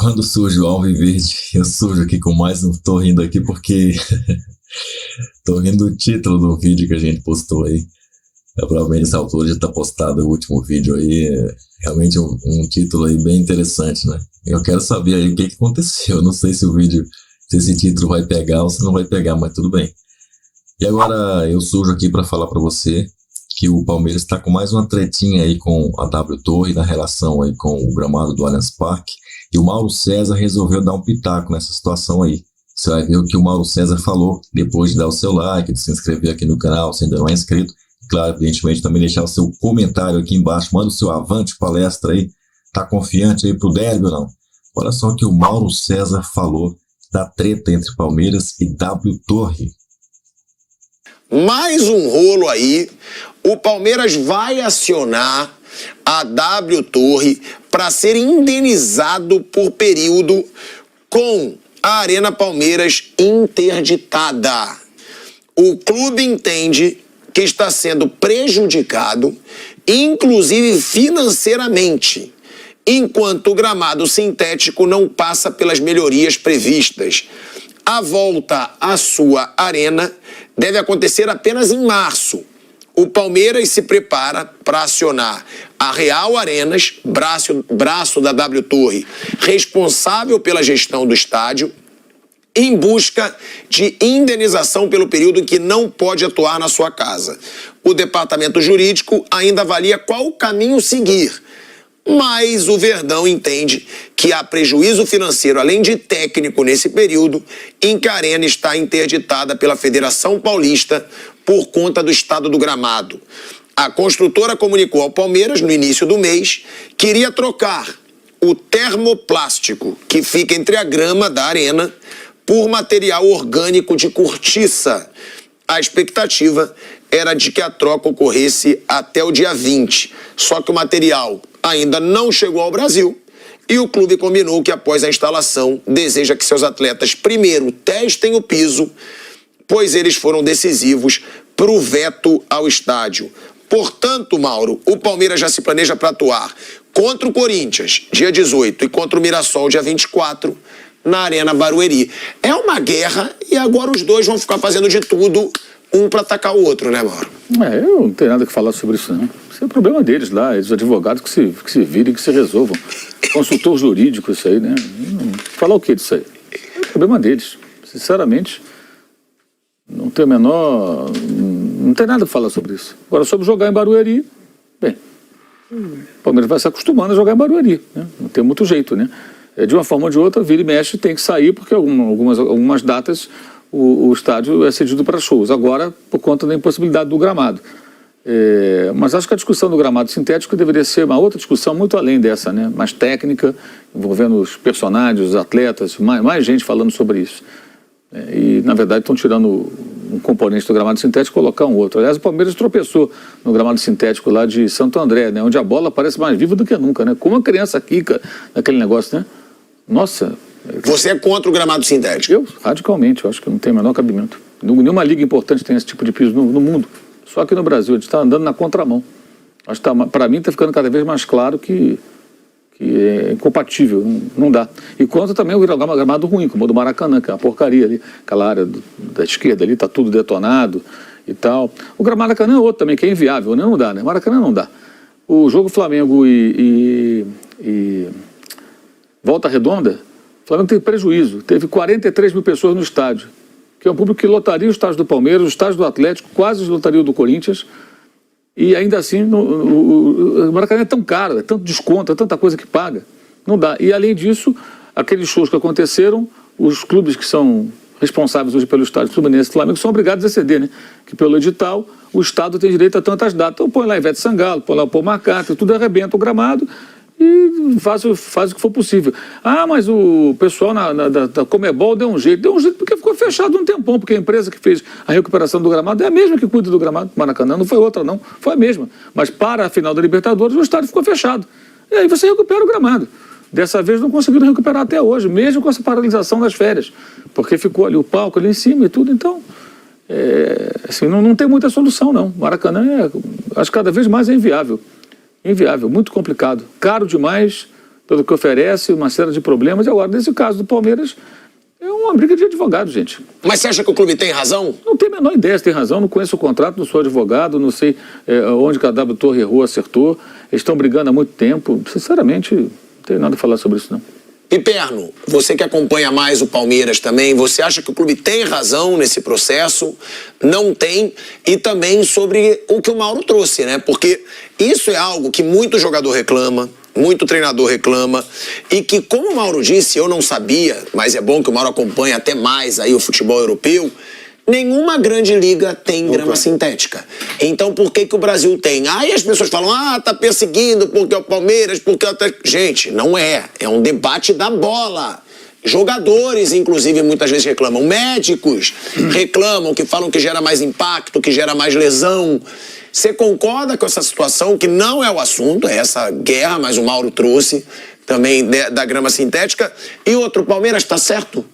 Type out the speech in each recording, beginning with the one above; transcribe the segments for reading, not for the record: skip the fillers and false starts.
quando surge o Alviverde, eu surjo aqui com mais um. Tô rindo aqui porque tô rindo do título do vídeo que a gente postou aí. Provavelmente essa altura já tá postado o último vídeo aí. É realmente um título aí bem interessante, né? Eu quero saber aí o que aconteceu. Eu não sei se esse título vai pegar ou se não vai pegar, mas tudo bem. E agora eu surjo aqui para falar para você que o Palmeiras está com mais uma tretinha aí com a W Torre na relação aí com o gramado do Allianz Parque. E o Mauro César resolveu dar um pitaco nessa situação aí. Você vai ver o que o Mauro César falou depois de dar o seu like, de se inscrever aqui no canal, se ainda não é inscrito. Claro, evidentemente, também deixar o seu comentário aqui embaixo. Manda o seu avante palestra aí. Tá confiante aí pro derby ou não? Olha só o que o Mauro César falou da treta entre Palmeiras e W Torre. Mais um rolo aí. O Palmeiras vai acionar a W Torre para ser indenizado por período com a Arena Palmeiras interditada. O clube entende que está sendo prejudicado, inclusive financeiramente, enquanto o gramado sintético não passa pelas melhorias previstas. A volta à sua arena deve acontecer apenas em março. O Palmeiras se prepara para acionar a Real Arenas, braço da W Torre, responsável pela gestão do estádio, em busca de indenização pelo período em que não pode atuar na sua casa. O departamento jurídico ainda avalia qual caminho seguir, mas o Verdão entende que há prejuízo financeiro, além de técnico, nesse período em que a arena está interditada pela Federação Paulista por conta do estado do gramado. A construtora comunicou ao Palmeiras, no início do mês, que iria trocar o termoplástico que fica entre a grama da arena por material orgânico de cortiça. A expectativa era de que a troca ocorresse até o dia 20, só que o material ainda não chegou ao Brasil e o clube combinou que após a instalação deseja que seus atletas primeiro testem o piso, pois eles foram decisivos para o veto ao estádio. Portanto, Mauro, o Palmeiras já se planeja para atuar contra o Corinthians, dia 18, e contra o Mirassol, dia 24, na Arena Barueri. É uma guerra e agora os dois vão ficar fazendo de tudo, um para atacar o outro, né, Mauro? Eu não tenho nada que falar sobre isso, não. Isso é problema deles lá, os advogados que se virem, que se resolvam. Consultor jurídico, isso aí, né? Falar o que disso aí? É problema deles. Sinceramente, não tem nada que falar sobre isso. Agora, sobre jogar em Barueri, bem, o Palmeiras vai se acostumando a jogar em Barueri, né? Não tem muito jeito, né? De uma forma ou de outra, vira e mexe, tem que sair, porque algumas datas o estádio é cedido para shows. Agora, por conta da impossibilidade do gramado. Mas acho que a discussão do gramado sintético deveria ser uma outra discussão muito além dessa, né? Mais técnica, envolvendo os personagens, os atletas, mais gente falando sobre isso. E, na verdade, estão tirando um componente do gramado sintético e colocar um outro. Aliás, o Palmeiras tropeçou no gramado sintético lá de Santo André, né? Onde a bola parece mais viva do que nunca, né? Como uma criança quica naquele negócio, né? Nossa. Você é contra o gramado sintético? Eu, radicalmente, eu acho que não tem o menor cabimento. Nenhuma liga importante tem esse tipo de piso no mundo. Só que no Brasil, a gente está andando na contramão. Acho que para mim está ficando cada vez mais claro que é incompatível, não dá. E contra também o gramado ruim, como o do Maracanã, que é uma porcaria ali, aquela área da esquerda ali, está tudo detonado e tal. O gramado Maracanã é outro também, que é inviável, né? Não dá, né? Maracanã não dá. O jogo Flamengo e Volta Redonda, o Flamengo teve prejuízo, teve 43 mil pessoas no estádio, que é um público que lotaria o estádio do Palmeiras, o estádio do Atlético, quase lotaria o do Corinthians. E ainda assim, o Maracanã é tão caro, é tanto desconto, é tanta coisa que paga. Não dá. E além disso, aqueles shows que aconteceram, os clubes que são responsáveis hoje pelo estádio Fluminense e Flamengo são obrigados a ceder, né? Que pelo edital, o Estado tem direito a tantas datas. Então põe lá Ivete Sangalo, põe lá o Paul McCartney, tudo arrebenta o gramado e faz o que for possível. Ah, mas o pessoal da Comebol deu um jeito porque ficou fechado um tempão, porque a empresa que fez a recuperação do gramado é a mesma que cuida do gramado do Maracanã, não foi outra não, foi a mesma. Mas para a final da Libertadores o estádio ficou fechado. E aí você recupera o gramado. Dessa vez não conseguiram recuperar até hoje, mesmo com essa paralisação das férias, porque ficou ali o palco ali em cima e tudo, então assim, não tem muita solução não. Maracanã acho que cada vez mais é inviável. Inviável, muito complicado, caro demais pelo que oferece, uma série de problemas. E agora, nesse caso do Palmeiras, é uma briga de advogado, gente. Mas você acha que o clube tem razão? Não tenho a menor ideia se tem razão, não conheço o contrato, não sou advogado, não sei onde que a W Torre errou, acertou. Eles estão brigando há muito tempo. Sinceramente, não tenho nada a falar sobre isso, não. Piperno, você que acompanha mais o Palmeiras também, você acha que o clube tem razão nesse processo? Não tem? E também sobre o que o Mauro trouxe, né? Porque isso é algo que muito jogador reclama, muito treinador reclama, e que, como o Mauro disse, eu não sabia, mas é bom que o Mauro acompanhe até mais aí o futebol europeu, nenhuma grande liga tem grama sintética. Então, por que o Brasil tem? Aí as pessoas falam, tá perseguindo porque é o Palmeiras, porque é o... Gente, não é. É um debate da bola. Jogadores, inclusive, muitas vezes reclamam. Médicos reclamam, que falam que gera mais impacto, que gera mais lesão. Você concorda com essa situação, que não é o assunto, é essa guerra, mas o Mauro trouxe também da grama sintética. E outro, o Palmeiras está certo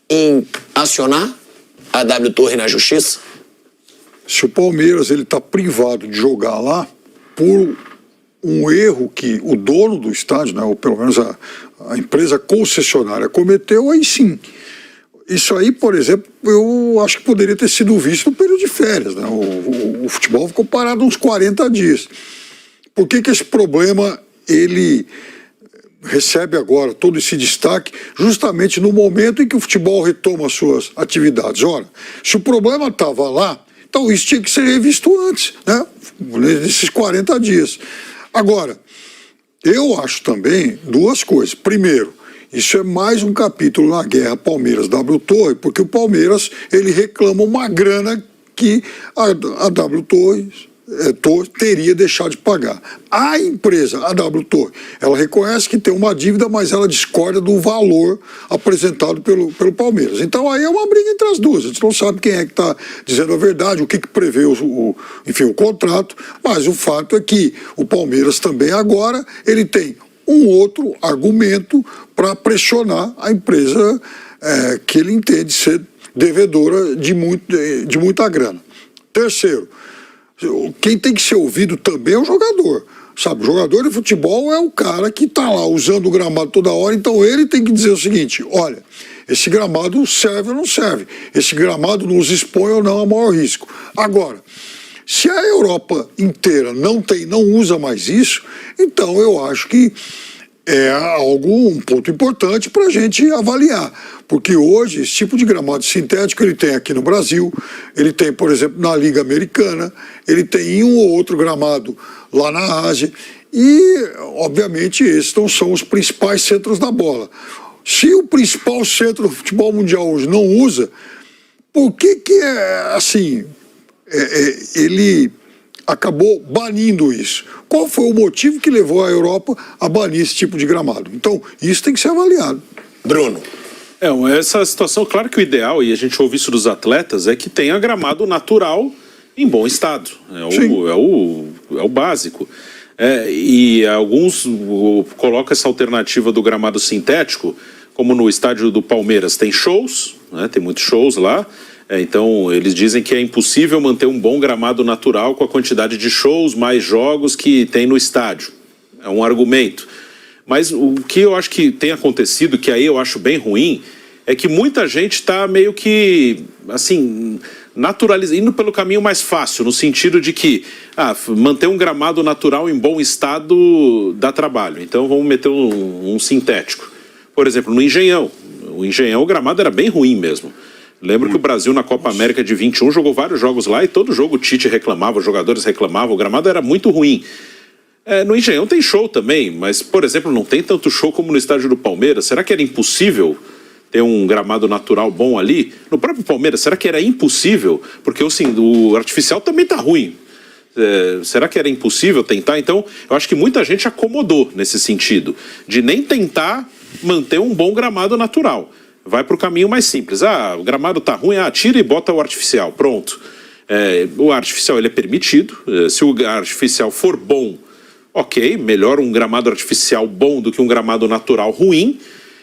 em acionar a W Torre na justiça? Se o Palmeiras está privado de jogar lá por um erro que o dono do estádio, né, ou pelo menos a empresa concessionária cometeu, aí sim. Isso aí, por exemplo, eu acho que poderia ter sido visto no período de férias, né? O futebol ficou parado uns 40 dias. Por que esse problema ele recebe agora todo esse destaque justamente no momento em que o futebol retoma suas atividades? Ora, se o problema estava lá, então isso tinha que ser revisto antes, né? Nesses 40 dias. Agora, eu acho também duas coisas. Primeiro, isso é mais um capítulo na guerra Palmeiras-W Torre, porque o Palmeiras ele reclama uma grana que a W Torre teria deixado de pagar. A empresa, a W Torre, ela reconhece que tem uma dívida, mas ela discorda do valor apresentado pelo Palmeiras. Então aí é uma briga entre as duas. A gente não sabe quem é que está dizendo a verdade, o que prevê o contrato, mas o fato é que o Palmeiras também agora ele tem um outro argumento para pressionar a empresa que ele entende ser devedora de muita grana. Terceiro, quem tem que ser ouvido também é o jogador. Sabe, o jogador de futebol é o cara que está lá usando o gramado toda hora, então ele tem que dizer o seguinte: olha, esse gramado serve ou não serve, esse gramado nos expõe ou não a maior risco. Agora, se a Europa inteira não usa mais isso, então eu acho que é um ponto importante para a gente avaliar. Porque hoje, esse tipo de gramado sintético ele tem aqui no Brasil, ele tem, por exemplo, na Liga Americana, ele tem um ou outro gramado lá na Ásia, e, obviamente, esses não são os principais centros da bola. Se o principal centro do futebol mundial hoje não usa, por que assim, ele acabou banindo isso? Qual foi o motivo que levou a Europa a banir esse tipo de gramado? Então, isso tem que ser avaliado. Bruno. Essa situação, claro que o ideal, e a gente ouve isso dos atletas, é que tenha gramado natural em bom estado. É o básico. E alguns colocam essa alternativa do gramado sintético, como no estádio do Palmeiras tem shows, né, tem muitos shows lá. Então, eles dizem que é impossível manter um bom gramado natural com a quantidade de shows, mais jogos que tem no estádio. É um argumento. Mas o que eu acho que tem acontecido, que aí eu acho bem ruim, é que muita gente está meio que, assim, indo pelo caminho mais fácil, no sentido de que manter um gramado natural em bom estado dá trabalho. Então, vamos meter um sintético. Por exemplo, no Engenhão. O gramado era bem ruim mesmo. Lembro que o Brasil, na Copa América de 21, jogou vários jogos lá e todo jogo o Tite reclamava, os jogadores reclamavam, o gramado era muito ruim. No Engenhão tem show também, mas, por exemplo, não tem tanto show como no estádio do Palmeiras. Será que era impossível ter um gramado natural bom ali? No próprio Palmeiras, será que era impossível? Porque o artificial também tá ruim. Será que era impossível tentar? Então, eu acho que muita gente acomodou nesse sentido, de nem tentar manter um bom gramado natural. Vai para o caminho mais simples. O gramado tá ruim, tira e bota o artificial, pronto. O artificial ele é permitido, se o artificial for bom, ok, melhor um gramado artificial bom do que um gramado natural ruim,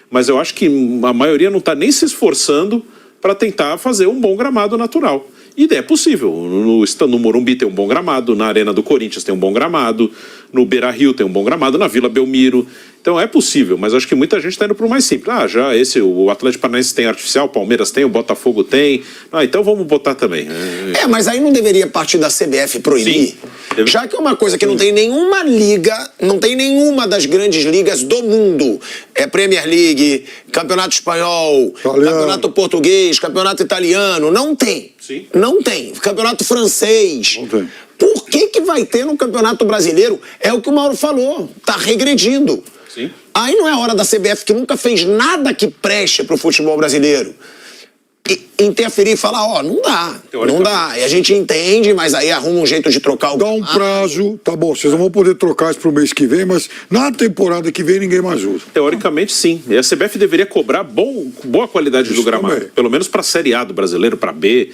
mas eu acho que a maioria não está nem se esforçando para tentar fazer um bom gramado natural. E é possível. No Morumbi tem um bom gramado, na Arena do Corinthians tem um bom gramado, no Beira-Rio tem um bom gramado, na Vila Belmiro. Então é possível, mas acho que muita gente está indo para o mais simples. O Atlético Paranaense tem artificial, o Palmeiras tem, o Botafogo tem. Então vamos botar também. Mas aí não deveria partir da CBF proibir? Sim. Já que é uma coisa que não tem nenhuma liga, não tem nenhuma das grandes ligas do mundo. É Premier League, Campeonato Espanhol, Campeonato Português, Campeonato Italiano. Não tem. Sim. Não tem. Campeonato Francês. Não tem. Por que vai ter no Campeonato Brasileiro? É o que o Mauro falou. Está regredindo. Sim. Aí não é hora da CBF, que nunca fez nada que preste para o futebol brasileiro, interferir e falar, não dá, não dá. E a gente entende, mas aí arruma um jeito de trocar o... Dá um prazo, tá bom, vocês não vão poder trocar isso pro mês que vem, mas na temporada que vem ninguém mais usa. Teoricamente, sim. E a CBF deveria cobrar boa qualidade do gramado. Também. Pelo menos para a Série A do brasileiro, para B.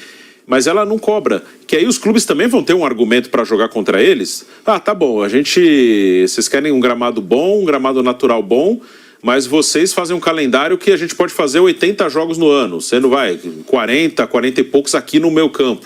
Mas ela não cobra. Que aí os clubes também vão ter um argumento para jogar contra eles. Tá bom, vocês querem um gramado bom, um gramado natural bom, mas vocês fazem um calendário que a gente pode fazer 80 jogos no ano. Você não vai 40 e poucos aqui no meu campo.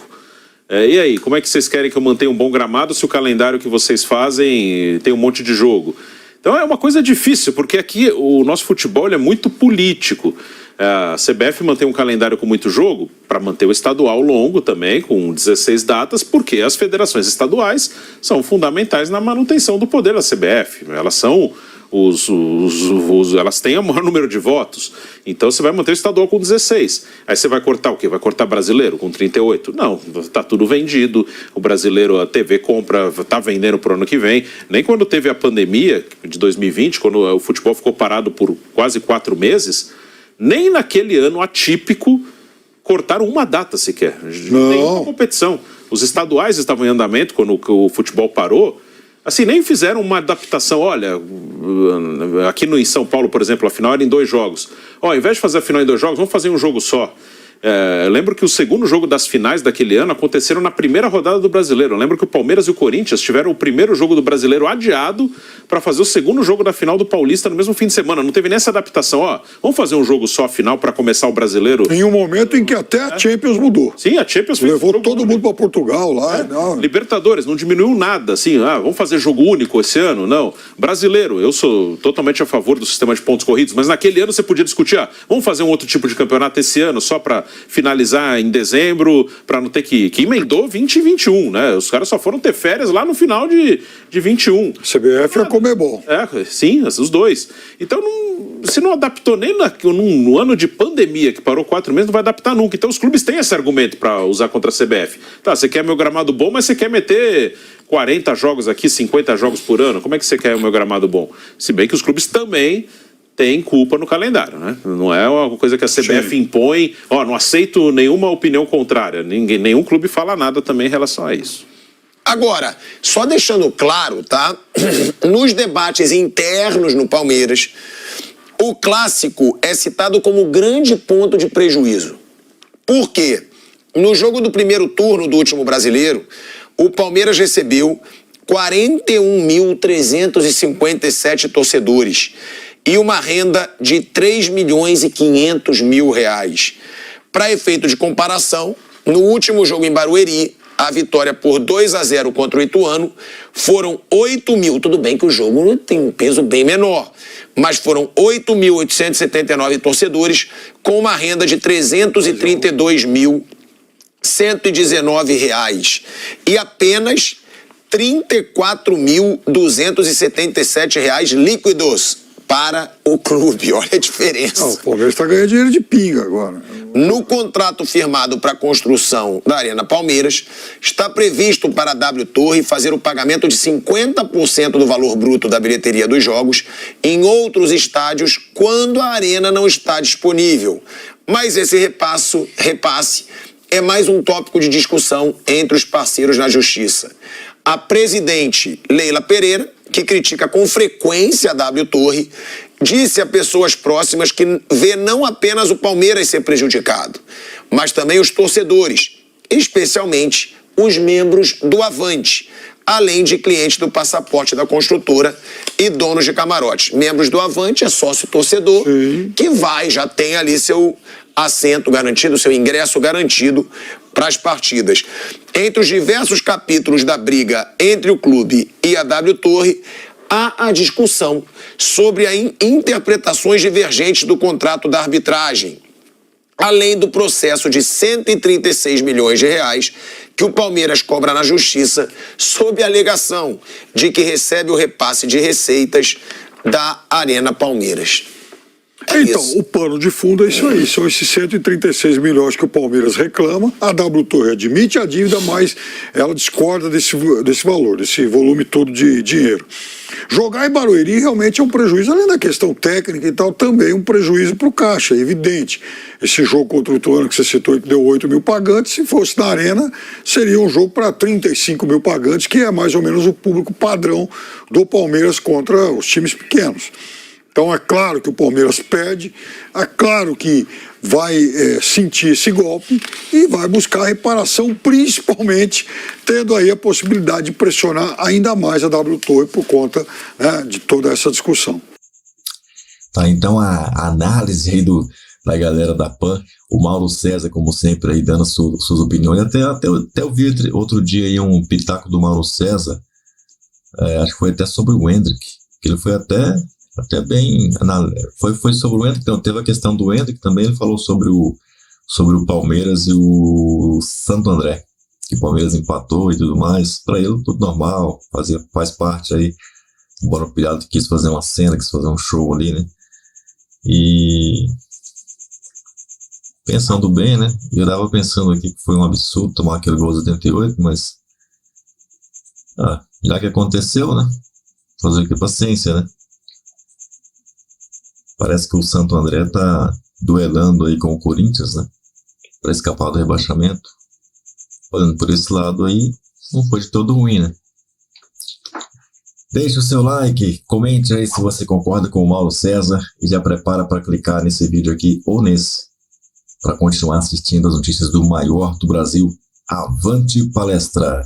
E aí, como é que vocês querem que eu mantenha um bom gramado se o calendário que vocês fazem tem um monte de jogo? Então é uma coisa difícil, porque aqui o nosso futebol é muito político. A CBF mantém um calendário com muito jogo para manter o estadual longo também, com 16 datas, porque as federações estaduais são fundamentais na manutenção do poder da CBF. Elas são elas têm o maior número de votos. Então você vai manter o estadual com 16. Aí você vai cortar o quê? Vai cortar brasileiro com 38? Não, tá tudo vendido. O brasileiro, a TV compra, tá vendendo pro ano que vem. Nem quando teve a pandemia de 2020, quando o futebol ficou parado por quase 4 meses, nem naquele ano atípico cortaram uma data sequer. Nenhuma competição. Os estaduais estavam em andamento quando o futebol parou. Assim, nem fizeram uma adaptação. Olha, aqui em São Paulo, por exemplo, a final era em 2 jogos. Ao invés de fazer a final em 2 jogos, vamos fazer um jogo só. Eu lembro que o segundo jogo das finais daquele ano aconteceram na primeira rodada do Brasileiro. Eu lembro que o Palmeiras e o Corinthians tiveram o primeiro jogo do Brasileiro adiado para fazer o segundo jogo da final do Paulista no mesmo fim de semana. Não teve nem essa adaptação. Vamos fazer um jogo só final para começar o Brasileiro. Em um momento em que até a Champions mudou. Sim, a Champions levou todo mundo para Portugal lá. Libertadores, não diminuiu nada. Assim, vamos fazer jogo único esse ano? Não. Brasileiro, eu sou totalmente a favor do sistema de pontos corridos, mas naquele ano você podia discutir, vamos fazer um outro tipo de campeonato esse ano só para finalizar em dezembro, para não ter que emendou 20 e 21, né? Os caras só foram ter férias lá no final de 21. CBF é comer bom. Sim, os dois. Então, se não adaptou nem no ano de pandemia, que parou 4 meses, não vai adaptar nunca. Então, os clubes têm esse argumento para usar contra a CBF. Tá, você quer meu gramado bom, mas você quer meter 40 jogos aqui, 50 jogos por ano. Como é que você quer o meu gramado bom? Se bem que os clubes também tem culpa no calendário, né? Não é uma coisa que a CBF impõe, não aceito nenhuma opinião contrária. Nenhum clube fala nada também em relação a isso. Agora, só deixando claro, tá? Nos debates internos no Palmeiras, o clássico é citado como grande ponto de prejuízo. Por quê? No jogo do primeiro turno do último Brasileiro, o Palmeiras recebeu 41.357 torcedores e uma renda de 3.500.000 reais. Para efeito de comparação, no último jogo em Barueri, a vitória por 2-0 contra o Ituano foram 8.000. Tudo bem que o jogo tem um peso bem menor, mas foram 8.879 torcedores com uma renda de 332.119 reais e apenas 34.277 reais líquidos para o clube. Olha a diferença. O Palmeiras está ganhando dinheiro de pinga agora. No contrato firmado para a construção da Arena Palmeiras, está previsto para a W Torre fazer o pagamento de 50% do valor bruto da bilheteria dos jogos em outros estádios quando a arena não está disponível. Mas esse repasse é mais um tópico de discussão entre os parceiros na Justiça. A presidente Leila Pereira, que critica com frequência a W Torre, disse a pessoas próximas que vê não apenas o Palmeiras ser prejudicado, mas também os torcedores, especialmente os membros do Avante, além de clientes do passaporte da construtora e donos de camarotes. Membros do Avante é sócio-torcedor, que já tem ali seu assento garantido, seu ingresso garantido para as partidas. Entre os diversos capítulos da briga entre o clube e a W Torre, há a discussão sobre as interpretações divergentes do contrato da arbitragem, além do processo de 136 milhões de reais que o Palmeiras cobra na Justiça sob a alegação de que recebe o repasse de receitas da Arena Palmeiras. Então, o pano de fundo é isso aí, são esses 136 milhões que o Palmeiras reclama, a W Torre admite a dívida, mas ela discorda desse valor, desse volume todo de dinheiro. Jogar em Barueri realmente é um prejuízo, além da questão técnica e tal, também um prejuízo para o caixa, é evidente. Esse jogo contra o Ituano que você citou, que deu 8 mil pagantes, se fosse na Arena, seria um jogo para 35 mil pagantes, que é mais ou menos o público padrão do Palmeiras contra os times pequenos. Então é claro que o Palmeiras perde, é claro que vai sentir esse golpe e vai buscar reparação, principalmente tendo aí a possibilidade de pressionar ainda mais a W Torre por conta, né, de toda essa discussão. Tá, então a análise aí da galera da PAN, o Mauro César, como sempre, aí dando suas opiniões. Até eu vi outro dia aí um pitaco do Mauro César, acho que foi até sobre o Hendrick, que ele foi até bem, foi sobre o Hendrick, então teve a questão do Hendrick também, ele falou sobre o Palmeiras e o Santo André, que o Palmeiras empatou e tudo mais, para ele tudo normal, faz parte aí, embora o Pirata quis fazer uma cena, quis fazer um show ali, né, e pensando bem, né, eu tava pensando aqui que foi um absurdo tomar aquele gol de 88, mas já que aconteceu, né, fazer o que, paciência, né. Parece que o Santo André tá duelando aí com o Corinthians, né? Para escapar do rebaixamento. Olhando por esse lado aí, não foi de todo ruim, né? Deixe o seu like, comente aí se você concorda com o Mauro César e já prepara para clicar nesse vídeo aqui ou nesse, para continuar assistindo as notícias do maior do Brasil. Avante palestra!